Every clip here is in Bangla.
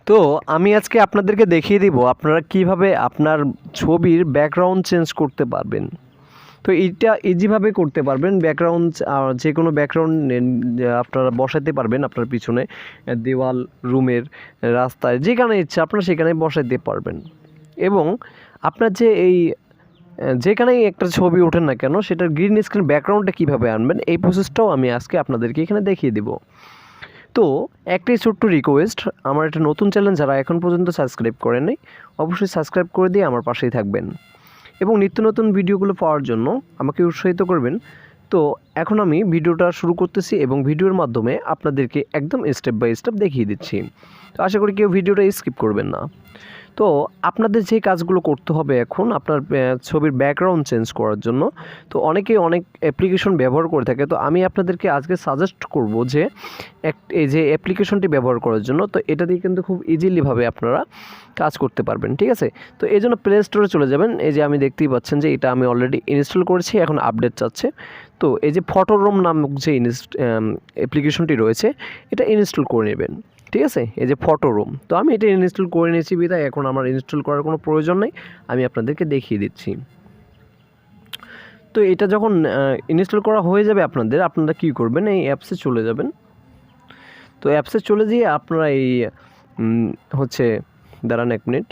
তো আমি আজকে আপনাদেরকে দেখিয়ে দিব আপনারা কিভাবে আপনার ছবির ব্যাকগ্রাউন্ড চেঞ্জ করতে পারবেন। তো এইটা ইজিভাবে করতে পারবেন। ব্যাকগ্রাউন্ড যে কোনো ব্যাকগ্রাউন্ড আপনারা বসাতে পারবেন আপনার পিছনে, দেওয়াল, রুমের, রাস্তায়, যেখানে ইচ্ছা আপনারা সেখানে বসাতে পারবেন। এবং আপনার যে এই যেখানেই একটা ছবি ওঠেন না কেন সেটার গ্রিন স্ক্রিন ব্যাকগ্রাউন্ডটা কীভাবে আনবেন এই প্রসেসটাও আমি আজকে আপনাদেরকে এখানে দেখিয়ে দেব। তো একটাই ছোট্ট রিকোয়েস্ট, আমার একটা নতুন চ্যানেল যারা এখন পর্যন্ত সাবস্ক্রাইব করেননি অবশ্যই সাবস্ক্রাইব করে দিয়ে আমার পাশেই থাকবেন এবং নিত্য নতুন ভিডিওগুলো পাওয়ার জন্য আমাকে উৎসাহিত করবেন। তো এখন আমি ভিডিওটা শুরু করতেছি এবং ভিডিওর মাধ্যমে আপনাদেরকে একদম স্টেপ বাই স্টেপ দেখিয়ে দিচ্ছি। তো আশা করি কেউ ভিডিওটা স্কিপ করবেন না। তো আপনাদের যে কাজগুলো করতে হবে এখন আপনার ছবির ব্যাকগ্রাউন্ড চেঞ্জ করার জন্য, তো অনেকেই অনেক অ্যাপ্লিকেশন ব্যবহার করে থাকে। তো আমি আপনাদেরকে আজকে সাজেস্ট করব যে এই যে অ্যাপ্লিকেশনটি ব্যবহার করার জন্য, তো এটা দিয়ে কিন্তু খুব ইজিলিভাবে আপনারা কাজ করতে পারবেন, ঠিক আছে। তো এই জন্য প্লে স্টোরে চলে যাবেন। এই যে আমি দেখতেই পাচ্ছেন যে এটা আমি অলরেডি ইনস্টল করেছি, এখন আপডেট চাচ্ছে। তো এই যে ফটোরুম নামক যে অ্যাপ্লিকেশনটি রয়েছে এটা ইনস্টল করে নেবেন, ঠিক আছে। এই যে ফটোরুম, তো আমি এটা ইনস্টল করে নিয়েছি বিধায় এখন আমার ইনস্টল করার কোনো প্রয়োজন নেই, আমি আপনাদেরকে দেখিয়ে দিচ্ছি। তো এটা যখন ইনস্টল করা হয়ে যাবে আপনারা কী করবেন, এই অ্যাপসে চলে যাবেন। তো অ্যাপসে চলে গিয়ে আপনারা এই দাঁড়ান 1 মিনিট,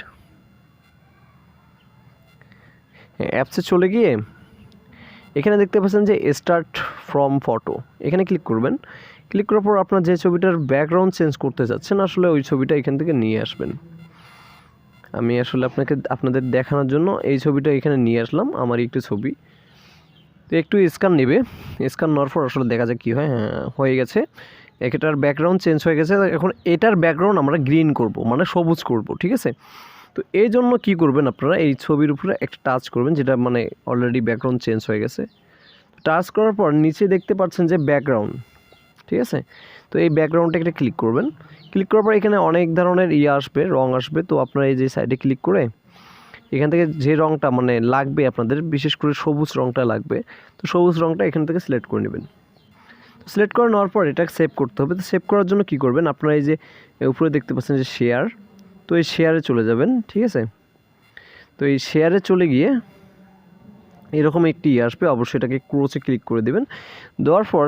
অ্যাপসে চলে গিয়ে এখানে দেখতে পাচ্ছেন যে স্টার্ট ফ্রম ফটো, এখানে ক্লিক করবেন। ক্লিক করার পর আপনার যে ছবিটার ব্যাকগ্রাউন্ড চেঞ্জ করতে চাচ্ছেন আসলে ওই ছবিটা এখান থেকে নিয়ে আসবেন। আমি আসলে আপনাদের দেখানোর জন্য এই ছবিটা এখানে নিয়ে আসলাম, আমারই একটি ছবি। তো একটু স্ক্যান নেবে, স্ক্যান নেওয়ার পর আসলে দেখা যাক কী হয়। হ্যাঁ, হয়ে গেছে, এটার ব্যাকগ্রাউন্ড চেঞ্জ হয়ে গেছে। এখন এটার ব্যাকগ্রাউন্ড আমরা গ্রিন করব, মানে সবুজ করব, ঠিক আছে। তো এই জন্য কী করবেন, আপনারা এই ছবির উপরে একটা টাচ করবেন, যেটা মানে অলরেডি ব্যাকগ্রাউন্ড চেঞ্জ হয়ে গেছে। টাচ করার পর নিচে দেখতে পাচ্ছেন যে ব্যাকগ্রাউন্ড, ঠিক আছে। তো এই ব্যাকগ্রাউন্ডটা একটা ক্লিক করবেন। ক্লিক করার পর এখানে অনেক ধরনের আসবে, রং আসবে। তো আপনারা এই যে সাইডে ক্লিক করে এখান থেকে যে রংটা মানে লাগবে আপনাদের, বিশেষ করে সবুজ রংটা লাগবে, তো সবুজ রংটা এখান থেকে সিলেক্ট করে নেবেন। তো সিলেক্ট করে নেওয়ার পর এটাকে সেভ করতে হবে। তো সেভ করার জন্য কী করবেন, আপনারা এই যে উপরে দেখতে পাচ্ছেন যে শেয়ার, তো এই শেয়ারে চলে যাবেন, ঠিক আছে। তো এই শেয়ারে চলে গিয়ে এরকম একটি আসবে, অবশ্যই এটাকে ক্রোচে ক্লিক করে দেবেন। দেওয়ার পর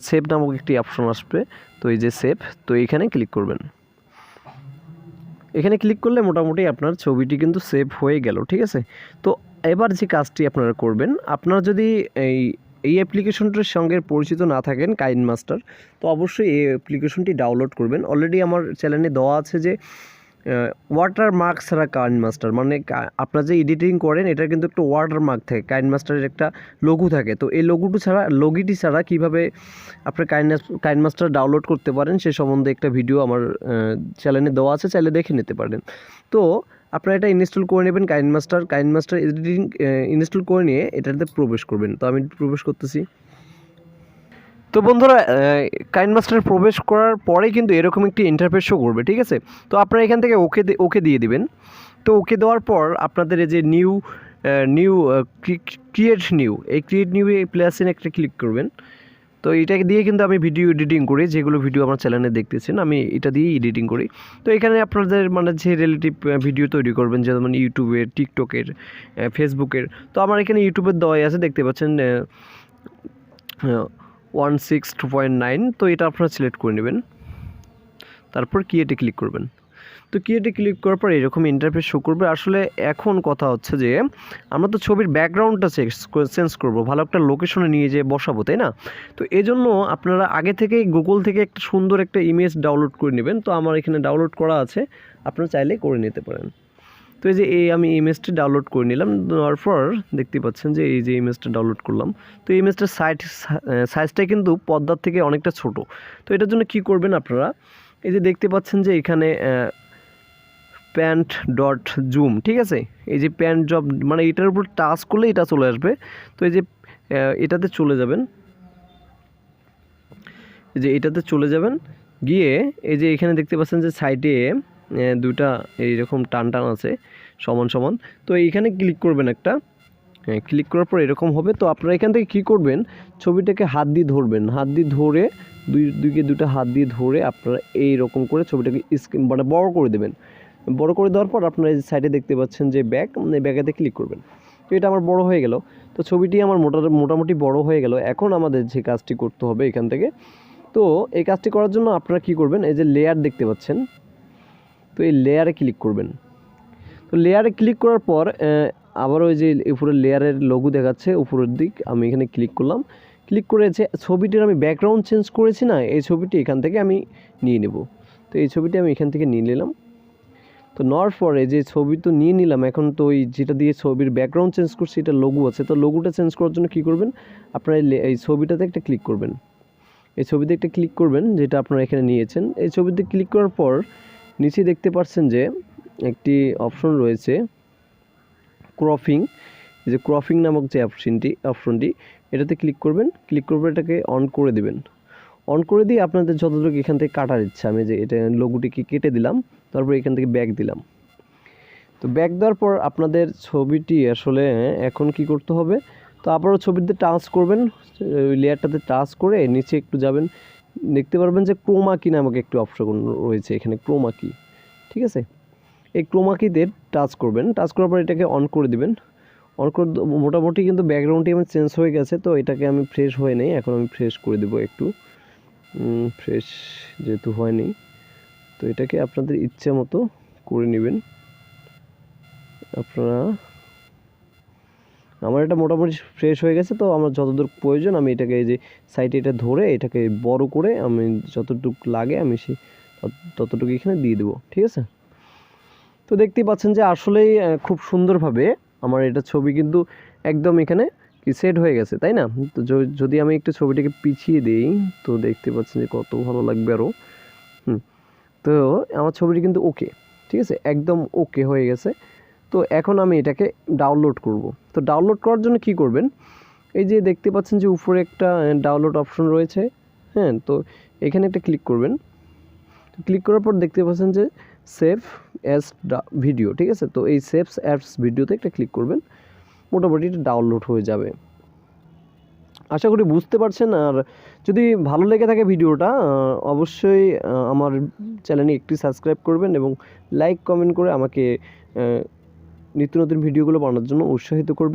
সেভ নামক একটি অপশন আসবে, তো এই যে সেভ, তো এখানে ক্লিক করবেন। এখানে ক্লিক করলে মোটামুটি আপনার ছবিটি কিন্তু সেভ হয়ে গেল, ঠিক আছে। তো এবার যে কাজটি আপনারা করবেন, আপনারা যদি এই অ্যাপ্লিকেশনটির সঙ্গে পরিচিত না থাকেন কাইনমাস্টার, তো অবশ্যই এই অ্যাপ্লিকেশনটি ডাউনলোড করবেন। অলরেডি আমার চ্যানেলে দেওয়া আছে যে ওয়াটারমার্ক ছাড়া কাইনমাস্টার, মানে আপনারা যে এডিটিং করেন এটা কিন্তু একটা ওয়াটারমার্ক থাকে, কাইনমাস্টারের একটা লোগো থাকে। তো এই লোগোটি ছাড়া কীভাবে আপনার কাইনমাস্টার ডাউনলোড করতে পারেন সে সম্বন্ধে একটা ভিডিও আমার চ্যানেলে দেওয়া আছে, চাইলে দেখে নিতে পারেন। তো আপনারা এটা ইনস্টল করে নেবেন, কাইনমাস্টার এডিটিং ইনস্টল করে নিয়ে এটাতে প্রবেশ করবেন। তো আমি প্রবেশ করতেছি। তো বন্ধুরা, কাইনমাস্টারে প্রবেশ করার পরেই কিন্তু এরকম একটি ইন্টারফেস শো করবে, ঠিক আছে। তো আপনারা এখান থেকে ওকে দিয়ে দিবেন। তো ওকে দেওয়ার পর আপনাদের এই যে ক্রিয়েট নিউ প্লাসিনে একটা ক্লিক করবেন। তো এটাকে দিয়ে কিন্তু আমি ভিডিও এডিটিং করি, যেগুলো ভিডিও আমার চ্যানেলে দেখতেছেন আমি এটা দিয়েই এডিটিং করি। তো এখানে আপনাদের মানে যে রিলেটিভ ভিডিও তৈরি করবেন, যেমন ইউটিউবের, টিকটকের, ফেসবুকের। তো আমার এখানে ইউটিউবের দেওয়াই আছে, দেখতে পাচ্ছেন 162.9। তো এটা আপনারা সিলেক্ট করে নেবেন, তারপর ক্রিয়েটে ক্লিক করবেন। তো ক্রিয়েটে ক্লিক করার পর এরকম ইন্টারফেস শো করবে। আসলে এখন কথা হচ্ছে যে আমরা তো ছবির ব্যাকগ্রাউন্ডটা চেঞ্জ করব, ভালো একটা লোকেশনে নিয়ে যেয়ে বসাবো, তাই না। তো এই জন্য আপনারা আগে থেকেই গুগল থেকে একটা সুন্দর একটা ইমেজ ডাউনলোড করে নেবেন। তো আমার এখানে ডাউনলোড করা আছে, আপনারা চাইলে করে নিতে পারেন। তো এই যে আমি ইমেজটি ডাউনলোড করে নিলাম, নেওয়ার পর দেখতে পাচ্ছেন যে এই যে ইমেজটা ডাউনলোড করলাম। তো এই ইমেজটার সাইজটা কিন্তু পর্দার থেকে অনেকটা ছোট। তো এটার জন্য কি করবেন, আপনারা এই যে দেখতে পাচ্ছেন যে এখানে প্যান্ট ডট জুম, ঠিক আছে। এই যে প্যান্ট জব মানে এটার উপর টাচ করলে এটা চলে আসবে। তো এই যে এটাতে চলে যাবেন, এই যে এটাতে চলে যাবেন, গিয়ে এই যে এখানে দেখতে পাচ্ছেন যে সাইডে দুটা এইরকম টান আছে সমান সমান। তো এইখানে ক্লিক করবেন একটা, হ্যাঁ, ক্লিক করার পর এরকম হবে। তো আপনারা এখান থেকে কী করবেন, ছবিটাকে হাত দিয়ে ধরবেন, হাত দিয়ে ধরে দুইটা হাত দিয়ে ধরে আপনারা এইরকম করে ছবিটাকে মানে বড় করে দেবেন। বড় করে দেওয়ার পর আপনারা এই সাইডে দেখতে পাচ্ছেন যে ব্যাক, এই ব্যাকেতে ক্লিক করবেন। তো এটা আমার বড় হয়ে গেল। তো ছবিটি আমার মোটামুটি বড় হয়ে গেল। এখন আমাদের যে কাজটি করতে হবে এখান থেকে, তো এই কাজটি করার জন্য আপনারা কী করবেন, এই যে লেয়ার দেখতে পাচ্ছেন, তো এই লেয়ারে ক্লিক করবেন। তো লেয়ারে ক্লিক করার পর আবার ওই যে উপরের লেয়ারের লোগো দেখাচ্ছে উপরের দিক, আমি এখানে ক্লিক করলাম। ক্লিক করে যে ছবিটির আমি ব্যাকগ্রাউন্ড চেঞ্জ করেছি না, এই ছবিটি এখান থেকে আমি নিয়ে নেব। তো এই ছবিটি আমি এখান থেকে নিয়ে নিলাম। তো নেওয়ার পরে যে ছবি তো নিয়ে নিলাম, এখন তো ওই যেটা দিয়ে ছবির ব্যাকগ্রাউন্ড চেঞ্জ করছি এটা লোগো আছে। তো লোগোটা চেঞ্জ করার জন্য কী করবেন, আপনারা এই ছবিটাতে একটা ক্লিক করবেন। এই ছবিতে একটা ক্লিক করবেন যেটা আপনারা এখানে নিয়েছেন। এই ছবিতে ক্লিক করার পর নিচে দেখতে পাচ্ছেন যে একটি অপশন রয়েছে ক্রপিং, যে ক্রপিং নামক যে অপশনটি এটাতে ক্লিক করবেন। ক্লিক করবে এটাকে অন করে দেবেন। অন করে দিয়ে আপনাদের যতটুকু এখান থেকে কাটার ইচ্ছা, আমি যে এটা লোগোটিকে কেটে দিলাম, তারপর এখান থেকে ব্যাক দিলাম। তো ব্যাক দেওয়ার পর আপনাদের ছবিটি আসলে এখন কি করতে হবে, তো আবারও ছবিতে টাচ করবেন, ওই লেয়ারটাতে টাচ করে নিচে একটু যাবেন, দেখতে পারবেন যে ক্রোমা কি নামক একটি অপশন রয়েছে এখানে, ক্রোমা কি, ঠিক আছে। এই ক্রোমা কিতে টাচ করবেন, টাচ করার পর এটাকে অন করে দিবেন। অন করে মোটামুটি কিন্তু ব্যাকগ্রাউন্ডটি আমার চেঞ্জ হয়ে গেছে। তো এটাকে আমি ফ্রেশ হয়ে নেই, এখন আমি ফ্রেশ করে দেবো একটু, ফ্রেশ যেহেতু হয়নি। তো এটাকে আপনাদের ইচ্ছে মতো করে নেবেন আপনারা। আমার এটা মোটামুটি ফ্রেশ হয়ে গেছে। তো আমার যতদূর প্রয়োজন আমি এটাকে এই যে সাইডে এটা ধরে এটাকে বড় করে আমি যতটুকু লাগে আমি ততটুকু এখানে দিয়ে দেবো, ঠিক আছে। তো দেখতেই পাচ্ছেন যে আসলেই খুব সুন্দরভাবে আমার এটা ছবি কিন্তু একদম এখানে কি সেট হয়ে গেছে, তাই না। তো যদি আমি একটু ছবিটাকে পিছিয়ে দিই, তো দেখতে পাচ্ছেন যে কত ভালো লাগবে আরও। তো আমার ছবিটি কিন্তু ওকে, ঠিক আছে, একদম ওকে হয়ে গেছে। তো এখন আমি এটাকে ডাউনলোড করব। তো ডাউনলোড করার জন্য কি করবেন, এই যে দেখতে পাচ্ছেন যে উপরে একটা ডাউনলোড অপশন রয়েছে, হ্যাঁ। তো এখানে একটা ক্লিক করবেন। ক্লিক করার পর দেখতে পাচ্ছেন যে সেভ অ্যাজ ভিডিও, ঠিক আছে। তো এই সেভ অ্যাজ ভিডিওতে একটা ক্লিক করবেন, মোটামুটি এটা ডাউনলোড হয়ে যাবে। আশা করি বুঝতে পারছেন। আর যদি ভালো লেগে থাকে ভিডিওটা, অবশ্যই আমার চ্যানেলে একটি সাবস্ক্রাইব করবেন এবং লাইক কমেন্ট করে আমাকে নিত্য নতুন ভিডিওগুলো বানানোর জন্য উৎসাহিত করবেন।